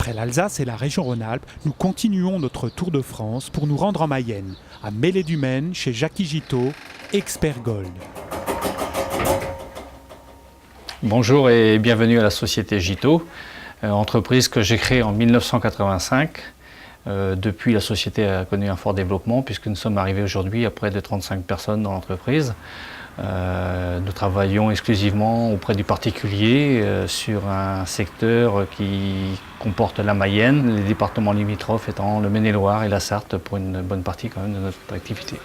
Après l'Alsace et la région Rhône-Alpes, nous continuons notre tour de France pour nous rendre en Mayenne, à Meslay-du-Maine, chez Jacky Giteau, expert gold. Bonjour et bienvenue à la société Giteau, entreprise que j'ai créée en 1985. Depuis, la société a connu un fort développement puisque nous sommes arrivés aujourd'hui à près de 35 personnes dans l'entreprise. Nous travaillons exclusivement auprès du particulier sur un secteur qui comporte la Mayenne, les départements limitrophes étant le Maine-et-Loire et la Sarthe pour une bonne partie quand même de notre activité.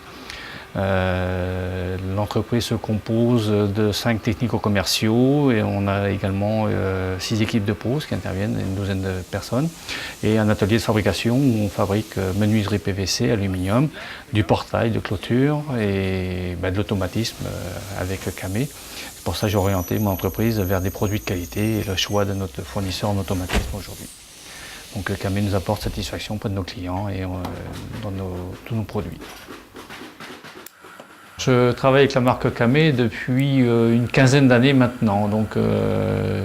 L'entreprise se compose de 5 technico-commerciaux et on a également 6 équipes de pros qui interviennent, une douzaine de personnes, et un atelier de fabrication où on fabrique menuiserie PVC, aluminium, du portail, de clôture et de l'automatisme avec Camé. C'est pour ça que j'ai orienté mon entreprise vers des produits de qualité et le choix de notre fournisseur en automatisme aujourd'hui. Donc Camé nous apporte satisfaction auprès de nos clients et dans tous nos produits. Je travaille avec la marque Camé depuis une quinzaine d'années maintenant, donc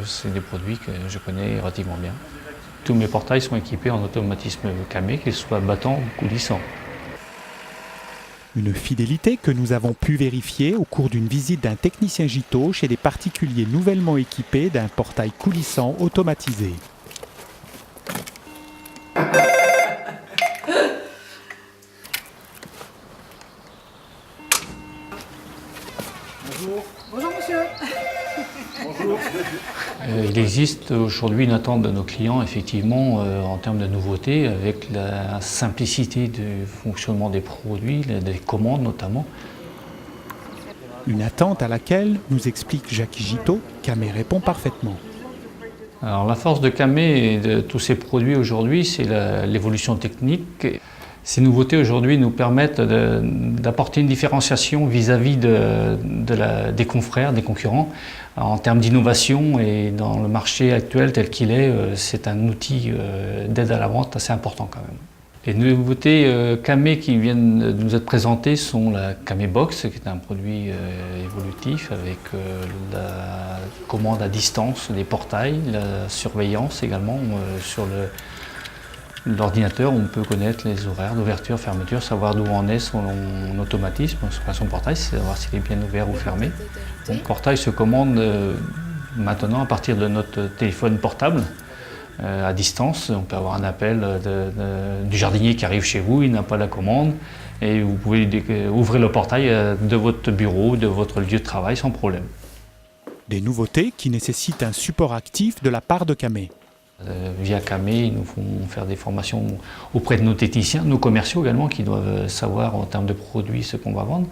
c'est des produits que je connais relativement bien. Tous mes portails sont équipés en automatisme Camé, qu'ils soient battants ou coulissants. Une fidélité que nous avons pu vérifier au cours d'une visite d'un technicien Giteau chez des particuliers nouvellement équipés d'un portail coulissant automatisé. Bonjour. Bonjour monsieur. Bonjour. Il existe aujourd'hui une attente de nos clients effectivement en termes de nouveautés avec la simplicité du fonctionnement des produits, des commandes notamment. Une attente à laquelle, nous explique Jacky Giteau, Camé répond parfaitement. Alors la force de Camé et de tous ces produits aujourd'hui, c'est l'évolution technique. Ces nouveautés aujourd'hui nous permettent d'apporter une différenciation vis-à-vis des confrères, des concurrents, en termes d'innovation, et dans le marché actuel tel qu'il est, c'est un outil d'aide à la vente assez important quand même. Les nouveautés Camé qui viennent de nous être présentées sont la Camé Box, qui est un produit évolutif avec la commande à distance des portails, la surveillance également sur l'ordinateur. On peut connaître les horaires d'ouverture, fermeture, savoir d'où en est son automatisme, son portail, savoir s'il est bien ouvert ou fermé. Le portail se commande maintenant à partir de notre téléphone portable. À distance, on peut avoir un appel du jardinier qui arrive chez vous, il n'a pas la commande, et vous pouvez ouvrir le portail de votre bureau, de votre lieu de travail sans problème. Des nouveautés qui nécessitent un support actif de la part de Camé. Via Camé, ils nous font faire des formations auprès de nos techniciens, nos commerciaux également, qui doivent savoir en termes de produits ce qu'on va vendre.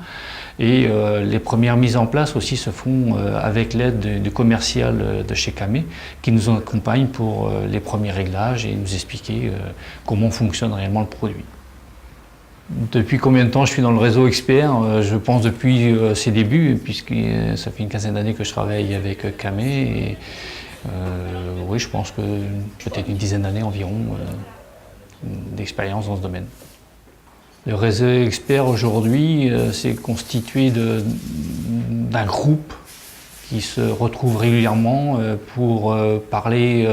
Et les premières mises en place aussi se font avec l'aide du commercial de chez Camé, qui nous accompagne pour les premiers réglages et nous expliquer comment fonctionne réellement le produit. Depuis combien de temps je suis dans le réseau expert? Je pense depuis ses débuts, puisque ça fait une quinzaine d'années que je travaille avec Camé. Oui, je pense que peut-être une dizaine d'années environ d'expérience dans ce domaine. Le réseau expert aujourd'hui, c'est constitué d'un groupe qui se retrouve régulièrement pour parler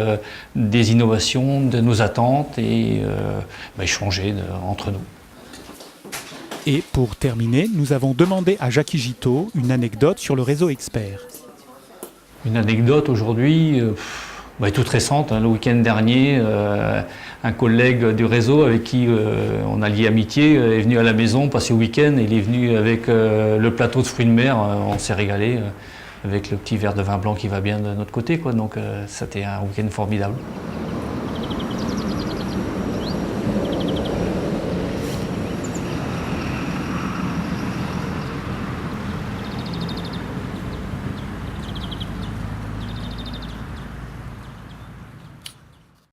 des innovations, de nos attentes et échanger entre nous. Et pour terminer, nous avons demandé à Jacky Giteau une anecdote sur le réseau expert. Une anecdote aujourd'hui, toute récente, le week-end dernier, un collègue du réseau avec qui on a lié amitié est venu à la maison passer le week-end, et il est venu avec le plateau de fruits de mer, on s'est régalé avec le petit verre de vin blanc qui va bien de notre côté, quoi. Donc c'était un week-end formidable.